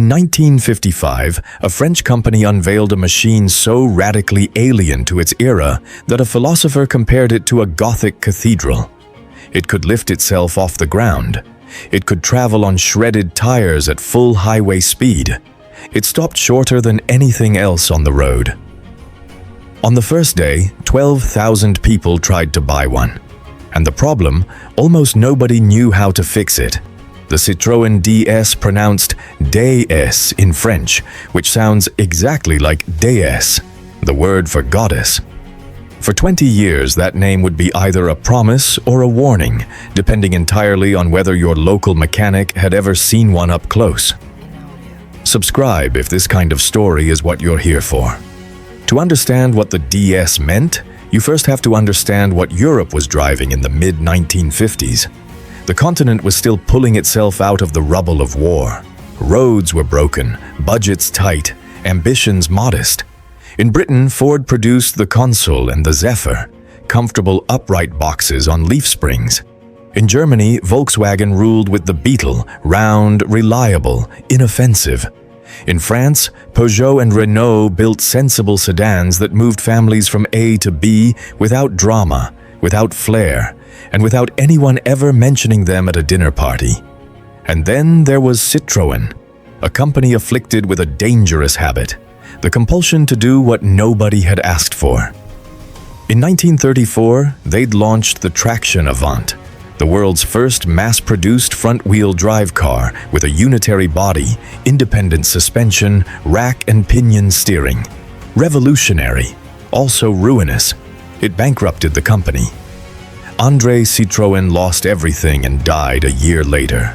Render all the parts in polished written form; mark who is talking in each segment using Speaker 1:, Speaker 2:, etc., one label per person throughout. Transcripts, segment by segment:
Speaker 1: In 1955, a French company unveiled a machine so radically alien to its era that a philosopher compared it to a Gothic cathedral. It could lift itself off the ground. It could travel on shredded tires at full highway speed. It stopped shorter than anything else on the road. On the first day, 12,000 people tried to buy one. And the problem, almost nobody knew how to fix it. The Citroën DS pronounced DS in French, which sounds exactly like déesse, the word for goddess. For 20 years, that name would be either a promise or a warning, depending entirely on whether your local mechanic had ever seen one up close. Subscribe if this kind of story is what you're here for. To understand what the DS meant, you first have to understand what Europe was driving in the mid-1950s. The continent was still pulling itself out of the rubble of war. Roads were broken, budgets tight, ambitions modest. In Britain, Ford produced the Consul and the Zephyr, comfortable upright boxes on leaf springs. In Germany, Volkswagen ruled with the Beetle, round, reliable, inoffensive. In France, Peugeot and Renault built sensible sedans that moved families from A to B without drama, without flair, and without anyone ever mentioning them at a dinner party. And then there was Citroën, a company afflicted with a dangerous habit, the compulsion to do what nobody had asked for. In 1934, they'd launched the Traction Avant, the world's first mass-produced front-wheel drive car with a unitary body, independent suspension, rack and pinion steering. Revolutionary, also ruinous. It bankrupted the company. André Citroën lost everything and died a year later.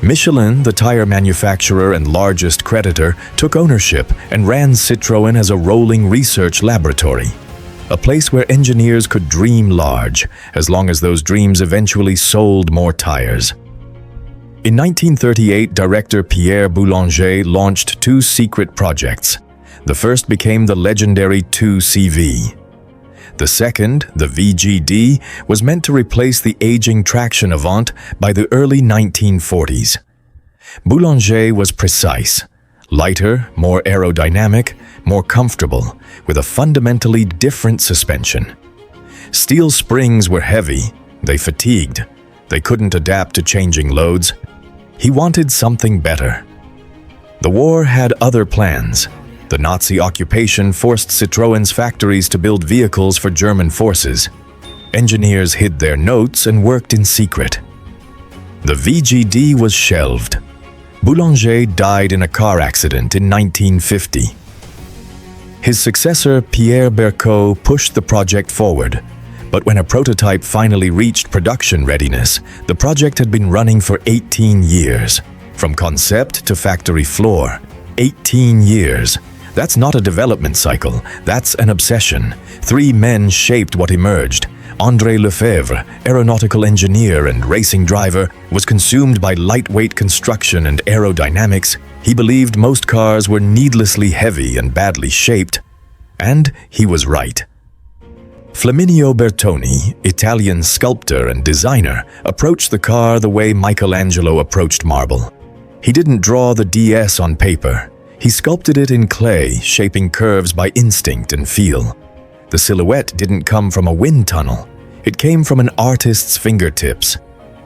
Speaker 1: Michelin, the tire manufacturer and largest creditor, took ownership and ran Citroën as a rolling research laboratory. A place where engineers could dream large, as long as those dreams eventually sold more tires. In 1938, director Pierre Boulanger launched two secret projects. The first became the legendary 2CV. The second, the VGD, was meant to replace the aging Traction Avant by the early 1940s. Boulanger was precise. Lighter, more aerodynamic, more comfortable, with a fundamentally different suspension. Steel springs were heavy, they fatigued, they couldn't adapt to changing loads. He wanted something better. The war had other plans. The Nazi occupation forced Citroën's factories to build vehicles for German forces. Engineers hid their notes and worked in secret. The VGD was shelved. Boulanger died in a car accident in 1950. His successor, Pierre Bercot, pushed the project forward. But when a prototype finally reached production readiness, the project had been running for 18 years. From concept to factory floor. 18 years. That's not a development cycle, that's an obsession. 3 men shaped what emerged. André Lefebvre, aeronautical engineer and racing driver, was consumed by lightweight construction and aerodynamics. He believed most cars were needlessly heavy and badly shaped. And he was right. Flaminio Bertoni, Italian sculptor and designer, approached the car the way Michelangelo approached marble. He didn't draw the DS on paper. He sculpted it in clay, shaping curves by instinct and feel. The silhouette didn't come from a wind tunnel. It came from an artist's fingertips.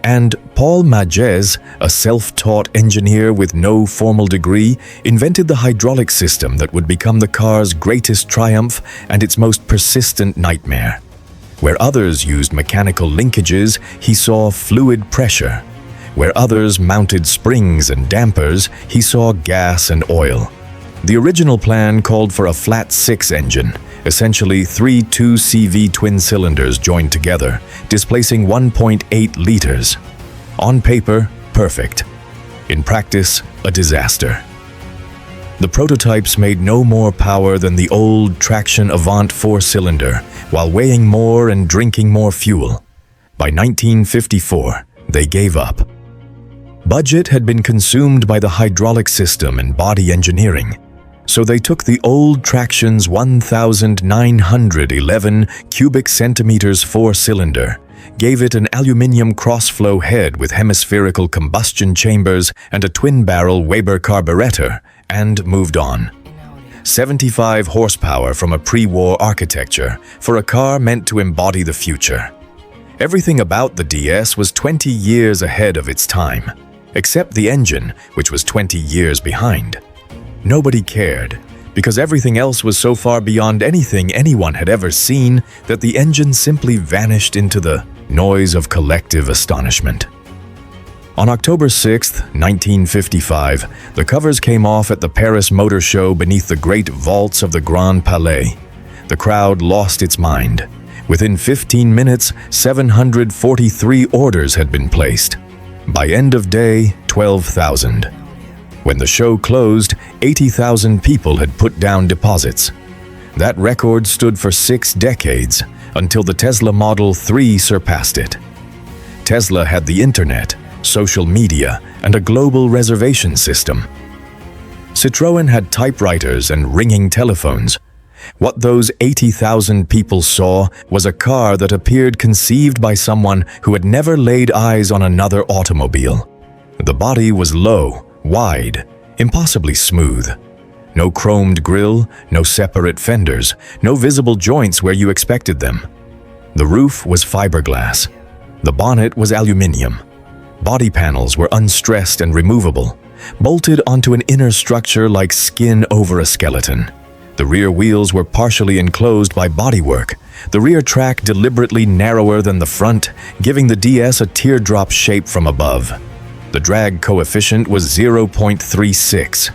Speaker 1: And Paul Magès, a self-taught engineer with no formal degree, invented the hydraulic system that would become the car's greatest triumph and its most persistent nightmare. Where others used mechanical linkages, he saw fluid pressure. Where others mounted springs and dampers, he saw gas and oil. The original plan called for a flat 6 engine, essentially 3 2CV twin cylinders joined together, displacing 1.8 liters. On paper, perfect. In practice, a disaster. The prototypes made no more power than the old Traction Avant 4-cylinder, while weighing more and drinking more fuel. By 1954, they gave up. Budget had been consumed by the hydraulic system and body engineering. So they took the old Traction's 1,911 cubic centimeters 4-cylinder gave it an aluminium cross-flow head with hemispherical combustion chambers and a twin-barrel Weber carburetor, and moved on. 75 horsepower from a pre-war architecture for a car meant to embody the future. Everything about the DS was 20 years ahead of its time, except the engine, which was 20 years behind. Nobody cared, because everything else was so far beyond anything anyone had ever seen that the engine simply vanished into the noise of collective astonishment. On October 6, 1955, the covers came off at the Paris Motor Show beneath the great vaults of the Grand Palais. The crowd lost its mind. Within 15 minutes, 743 orders had been placed. By end of day, 12,000. When the show closed, 80,000 people had put down deposits. That record stood for 6 decades, until the Tesla Model 3 surpassed it. Tesla had the internet, social media, and a global reservation system. Citroën had typewriters and ringing telephones. What those 80,000 people saw was a car that appeared conceived by someone who had never laid eyes on another automobile. The body was low, wide, impossibly smooth. No chromed grille, no separate fenders, no visible joints where you expected them. The roof was fiberglass. The bonnet was aluminium. Body panels were unstressed and removable, bolted onto an inner structure like skin over a skeleton. The rear wheels were partially enclosed by bodywork, the rear track deliberately narrower than the front, giving the DS a teardrop shape from above. The drag coefficient was 0.36.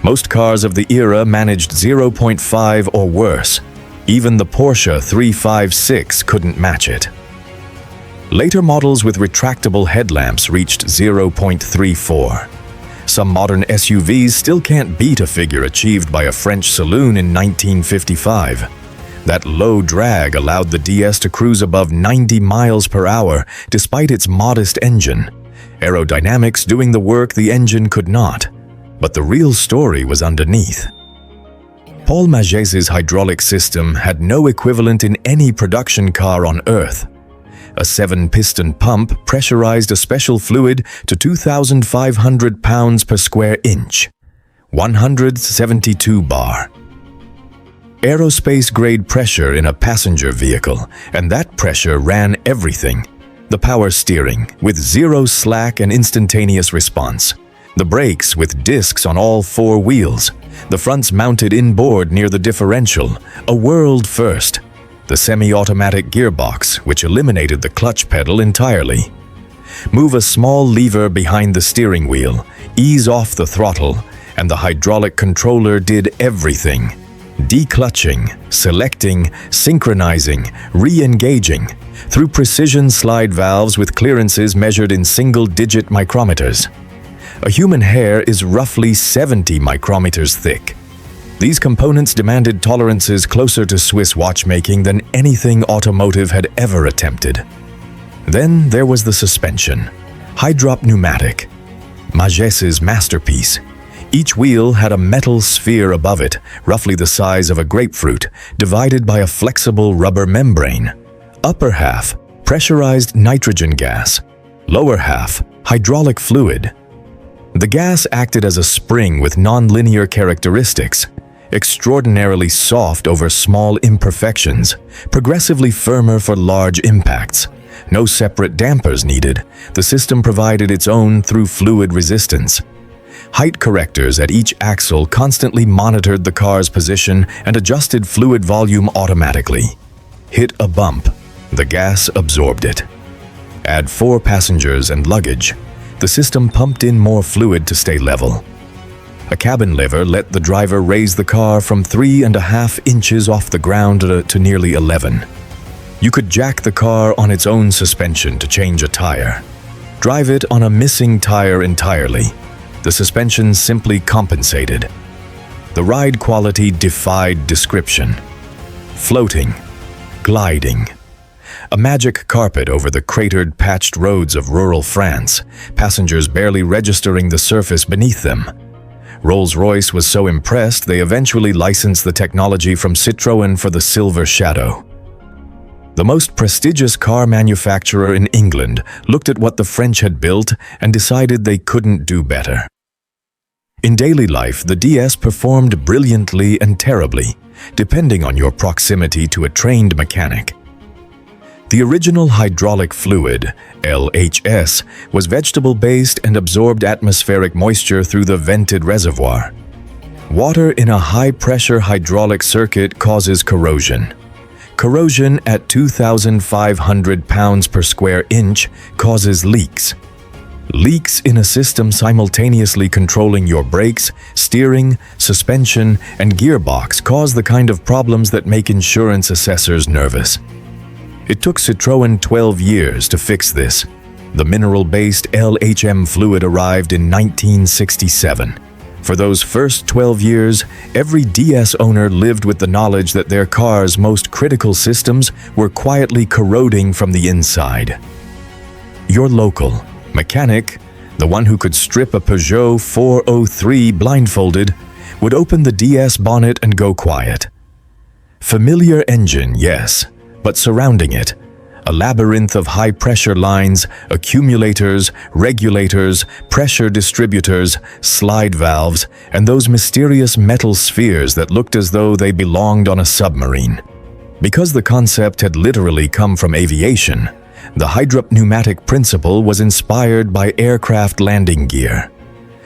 Speaker 1: Most cars of the era managed 0.5 or worse. Even the Porsche 356 couldn't match it. Later models with retractable headlamps reached 0.34. Some modern SUVs still can't beat a figure achieved by a French saloon in 1955. That low drag allowed the DS to cruise above 90 miles per hour despite its modest engine. Aerodynamics doing the work the engine could not. But the real story was underneath. Paul Mages's hydraulic system had no equivalent in any production car on Earth. A 7-piston pump pressurized a special fluid to 2,500 pounds per square inch, 172 bar. Aerospace-grade pressure in a passenger vehicle, and that pressure ran everything. The power steering, with zero slack and instantaneous response. The brakes with discs on all 4 wheels. The fronts mounted inboard near the differential, a world first. The semi-automatic gearbox, which eliminated the clutch pedal entirely. Move a small lever behind the steering wheel, ease off the throttle, and the hydraulic controller did everything. Declutching, selecting, synchronizing, re-engaging, through precision slide valves with clearances measured in single-digit micrometers. A human hair is roughly 70 micrometers thick. These components demanded tolerances closer to Swiss watchmaking than anything automotive had ever attempted. Then there was the suspension, hydrop pneumatic, Mages's masterpiece. Each wheel had a metal sphere above it, roughly the size of a grapefruit, divided by a flexible rubber membrane. Upper half, pressurized nitrogen gas. Lower half, hydraulic fluid. The gas acted as a spring with nonlinear characteristics, extraordinarily soft over small imperfections, progressively firmer for large impacts. No separate dampers needed. The system provided its own through fluid resistance. Height correctors at each axle constantly monitored the car's position and adjusted fluid volume automatically. Hit a bump, the gas absorbed it. Add 4 passengers and luggage. The system pumped in more fluid to stay level. A cabin lever let the driver raise the car from 3.5 inches off the ground to nearly 11. You could jack the car on its own suspension to change a tire. Drive it on a missing tire entirely. The suspension simply compensated. The ride quality defied description. Floating, gliding. A magic carpet over the cratered, patched roads of rural France, passengers barely registering the surface beneath them. Rolls-Royce was so impressed they eventually licensed the technology from Citroën for the Silver Shadow. The most prestigious car manufacturer in England looked at what the French had built and decided they couldn't do better. In daily life, the DS performed brilliantly and terribly, depending on your proximity to a trained mechanic. The original hydraulic fluid, LHS, was vegetable-based and absorbed atmospheric moisture through the vented reservoir. Water in a high-pressure hydraulic circuit causes corrosion. Corrosion at 2,500 pounds per square inch causes leaks. Leaks in a system simultaneously controlling your brakes, steering, suspension, and gearbox cause the kind of problems that make insurance assessors nervous. It took Citroën 12 years to fix this. The mineral-based LHM fluid arrived in 1967. For those first 12 years, every DS owner lived with the knowledge that their car's most critical systems were quietly corroding from the inside. Your local mechanic, the one who could strip a Peugeot 403 blindfolded, would open the DS bonnet and go quiet. Familiar engine, yes, but surrounding it, a labyrinth of high-pressure lines, accumulators, regulators, pressure distributors, slide valves, and those mysterious metal spheres that looked as though they belonged on a submarine. Because the concept had literally come from aviation, the hydropneumatic principle was inspired by aircraft landing gear.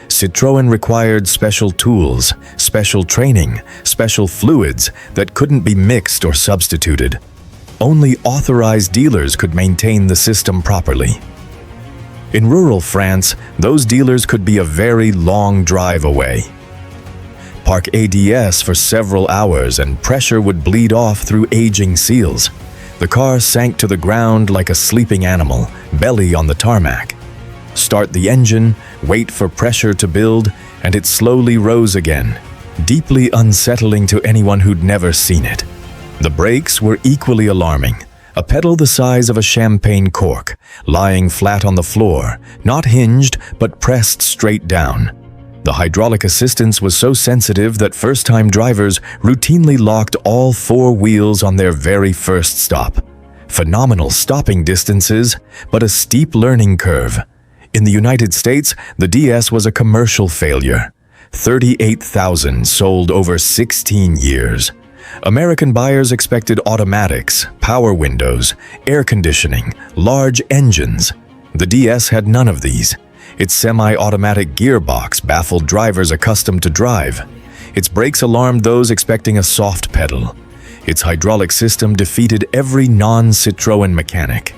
Speaker 1: Citroën required special tools, special training, special fluids that couldn't be mixed or substituted. Only authorized dealers could maintain the system properly. In rural France, those dealers could be a very long drive away. Park ADS for several hours and pressure would bleed off through aging seals. The car sank to the ground like a sleeping animal, belly on the tarmac. Start the engine, wait for pressure to build, and it slowly rose again, deeply unsettling to anyone who'd never seen it. The brakes were equally alarming. A pedal the size of a champagne cork, lying flat on the floor, not hinged but pressed straight down. The hydraulic assistance was so sensitive that first-time drivers routinely locked all four wheels on their very first stop. Phenomenal stopping distances, but a steep learning curve. In the United States, the DS was a commercial failure. 38,000 sold over 16 years. American buyers expected automatics, power windows, air conditioning, large engines. The DS had none of these. Its semi-automatic gearbox baffled drivers accustomed to drive. Its brakes alarmed those expecting a soft pedal. Its hydraulic system defeated every non-Citroën mechanic.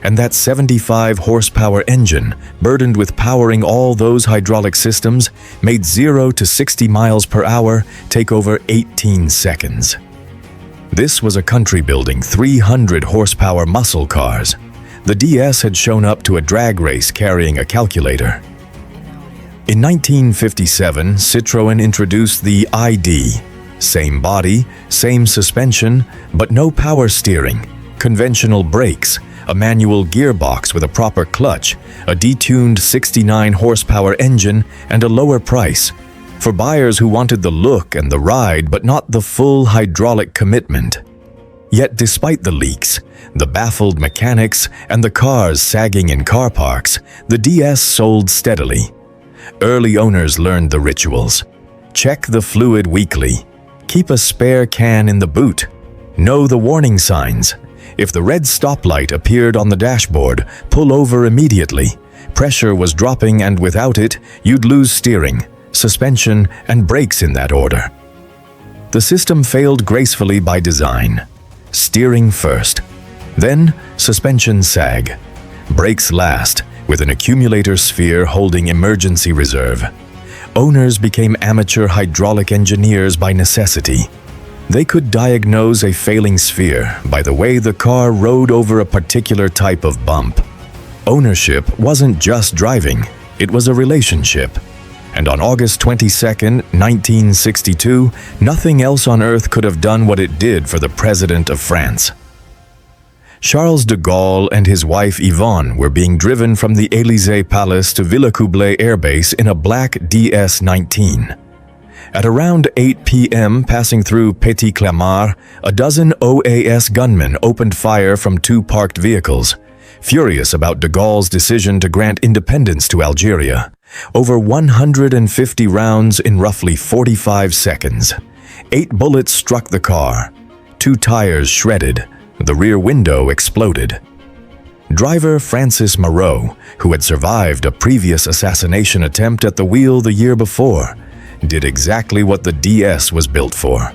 Speaker 1: And that 75-horsepower engine, burdened with powering all those hydraulic systems, made 0 to 60 miles per hour take over 18 seconds. This was a country-building 300-horsepower muscle cars. The DS had shown up to a drag race carrying a calculator. In 1957, Citroën introduced the ID. Same body, same suspension, but no power steering, conventional brakes, a manual gearbox with a proper clutch, a detuned 69-horsepower engine, and a lower price. For buyers who wanted the look and the ride but not the full hydraulic commitment. Yet despite the leaks, the baffled mechanics, and the cars sagging in car parks, the DS sold steadily. Early owners learned the rituals. Check the fluid weekly. Keep a spare can in the boot. Know the warning signs. If the red stoplight appeared on the dashboard, pull over immediately. Pressure was dropping, and without it, you'd lose steering, suspension, and brakes in that order. The system failed gracefully by design. Steering first. Then, suspension sag. Brakes last, with an accumulator sphere holding emergency reserve. Owners became amateur hydraulic engineers by necessity. They could diagnose a failing sphere by the way the car rode over a particular type of bump. Ownership wasn't just driving, it was a relationship. And on August 22, 1962, nothing else on earth could have done what it did for the President of France. Charles de Gaulle and his wife Yvonne were being driven from the Élysée Palace to Villacoublay Air Base in a black DS-19. At around 8 p.m., passing through Petit Clamart, a dozen OAS gunmen opened fire from two parked vehicles, furious about de Gaulle's decision to grant independence to Algeria. Over 150 rounds in roughly 45 seconds. 8 bullets struck the car. 2 tires shredded. The rear window exploded. Driver Francis Moreau, who had survived a previous assassination attempt at the wheel the year before, did exactly what the DS was built for.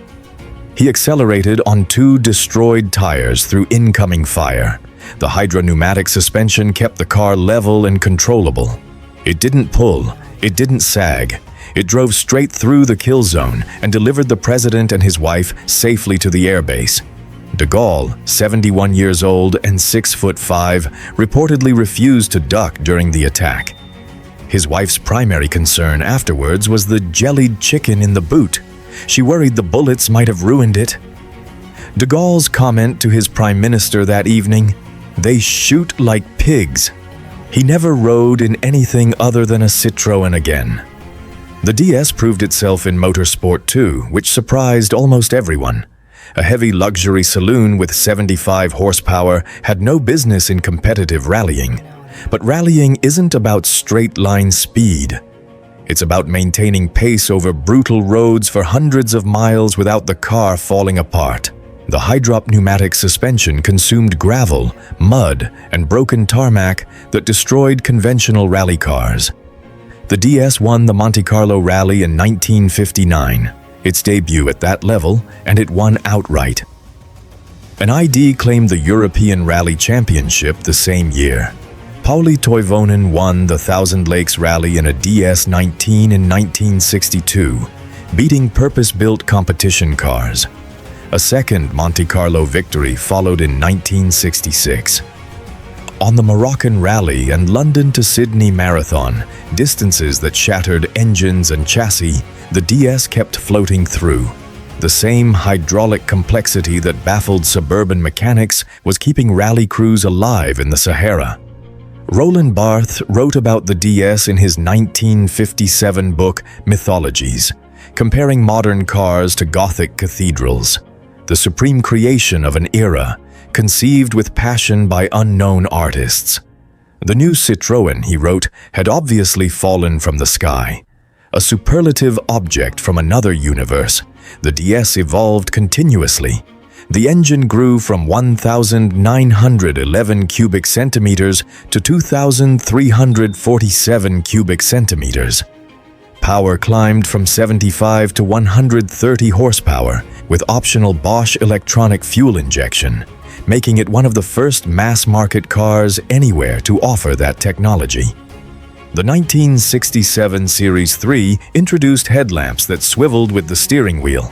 Speaker 1: He accelerated on 2 destroyed tires through incoming fire. The hydropneumatic suspension kept the car level and controllable. It didn't pull, it didn't sag. It drove straight through the kill zone and delivered the president and his wife safely to the airbase. De Gaulle, 71 years old and 6'5", reportedly refused to duck during the attack. His wife's primary concern afterwards was the jellied chicken in the boot. She worried the bullets might have ruined it. De Gaulle's comment to his prime minister that evening, "They shoot like pigs." He never rode in anything other than a Citroën again. The DS proved itself in motorsport too, which surprised almost everyone. A heavy luxury saloon with 75 horsepower had no business in competitive rallying. But rallying isn't about straight-line speed. It's about maintaining pace over brutal roads for hundreds of miles without the car falling apart. The hydropneumatic suspension consumed gravel, mud, and broken tarmac that destroyed conventional rally cars. The DS won the Monte Carlo Rally in 1959, its debut at that level, and it won outright. An ID claimed the European Rally Championship the same year. Pauli Toivonen won the Thousand Lakes Rally in a DS-19 in 1962, beating purpose-built competition cars. A second Monte Carlo victory followed in 1966. On the Moroccan Rally and London to Sydney Marathon, distances that shattered engines and chassis, the DS kept floating through. The same hydraulic complexity that baffled suburban mechanics was keeping rally crews alive in the Sahara. Roland Barthes wrote about the DS in his 1957 book Mythologies, comparing modern cars to Gothic cathedrals, the supreme creation of an era, conceived with passion by unknown artists. The new Citroën, he wrote, had obviously fallen from the sky. A superlative object from another universe, the DS evolved continuously. The engine grew from 1,911 cubic centimeters to 2,347 cubic centimeters. Power climbed from 75 to 130 horsepower, with optional Bosch electronic fuel injection, making it one of the first mass-market cars anywhere to offer that technology. The 1967 Series 3 introduced headlamps that swiveled with the steering wheel.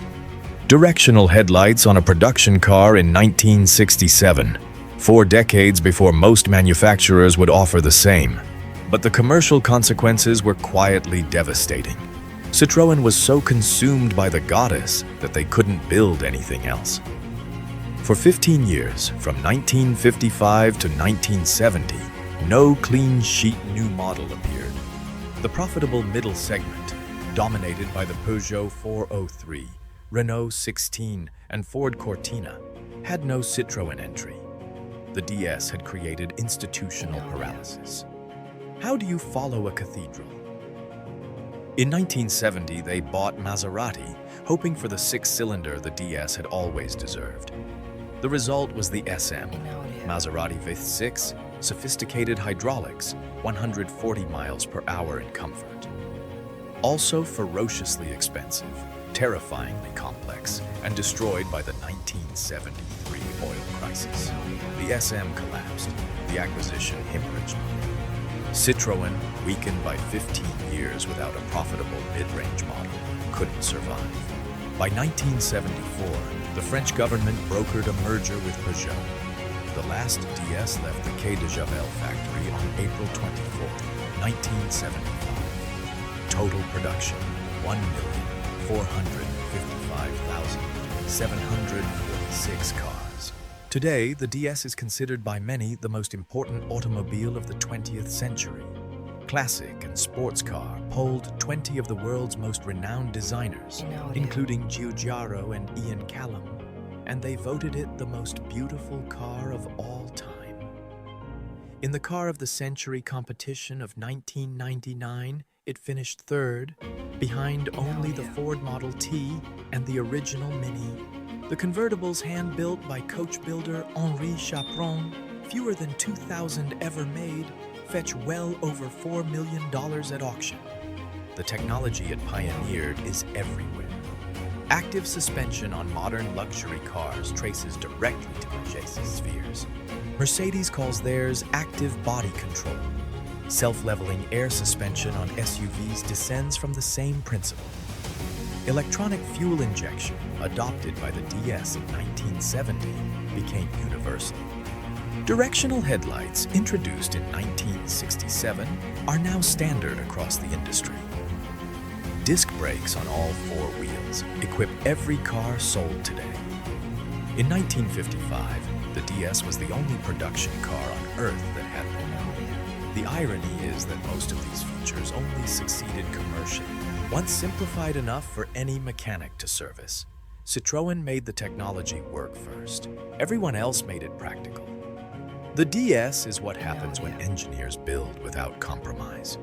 Speaker 1: Directional headlights on a production car in 1967, 4 decades before most manufacturers would offer the same. But the commercial consequences were quietly devastating. Citroën was so consumed by the goddess that they couldn't build anything else. For 15 years, from 1955 to 1970, no clean sheet new model appeared. The profitable middle segment, dominated by the Peugeot 403, Renault 16, and Ford Cortina, had no Citroën entry. The DS had created institutional paralysis. How do you follow a cathedral? In 1970, they bought Maserati, hoping for the 6-cylinder the DS had always deserved. The result was the SM, Maserati V6, sophisticated hydraulics, 140 miles per hour in comfort. Also ferociously expensive, terrifyingly complex, and destroyed by the 1973 oil crisis. The SM collapsed, the acquisition hemorrhaged. Citroën, weakened by 15 years without a profitable mid-range model, couldn't survive. By 1974, the French government brokered a merger with Peugeot. The last DS left the Quai de Javel factory on April 24, 1975. Total production, 1,455,746 cars. Today, the DS is considered by many the most important automobile of the 20th century. classic and sports car polled 20 of the world's most renowned designers, including Giugiaro and Ian Callum, and they voted it the most beautiful car of all time. In the Car of the Century competition of 1999, it finished third, behind only the Ford Model T and the original Mini. The convertibles hand-built by coach builder Henri Chaperon, fewer than 2,000 ever made, fetch well over $4 million at auction. The technology it pioneered is everywhere. Active suspension on modern luxury cars traces directly to Mercedes' spheres. Mercedes calls theirs active body control. Self-leveling air suspension on SUVs descends from the same principle. Electronic fuel injection, adopted by the DS in 1970, became universal. Directional headlights, introduced in 1967, are now standard across the industry. Disc brakes on all four wheels equip every car sold today. In 1955, the DS was the only production car on Earth that had them. The irony is that most of these features only succeeded commercially, once simplified enough for any mechanic to service. Citroën made the technology work first. Everyone else made it practical. The DS is what happens when engineers build without compromise.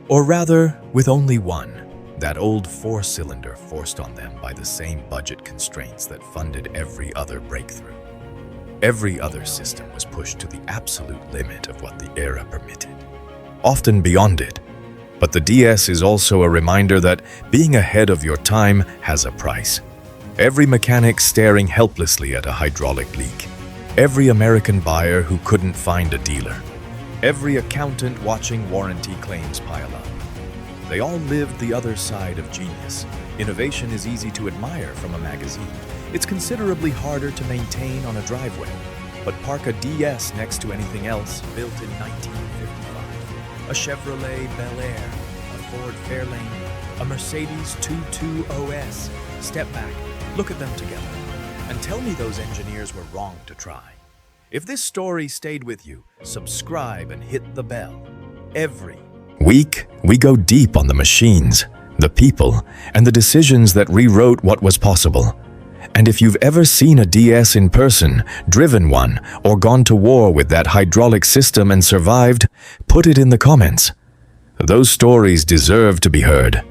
Speaker 1: Or rather, with only one. That old four-cylinder forced on them by the same budget constraints that funded every other breakthrough. Every other system was pushed to the absolute limit of what the era permitted, often beyond it. But the DS is also a reminder that being ahead of your time has a price. Every mechanic staring helplessly at a hydraulic leak, every American buyer who couldn't find a dealer, every accountant watching warranty claims pile up. They all lived the other side of genius. Innovation is easy to admire from a magazine. It's considerably harder to maintain on a driveway. But park a DS next to anything else built in 1955. A Chevrolet Bel Air, a Ford Fairlane, a Mercedes 220S. Step back, look at them together, and tell me those engineers were wrong to try. If this story stayed with you, subscribe and hit the bell. Every week, we go deep on the machines, the people, and the decisions that rewrote what was possible. And if you've ever seen a DS in person, driven one, or gone to war with that hydraulic system and survived, put it in the comments. Those stories deserve to be heard.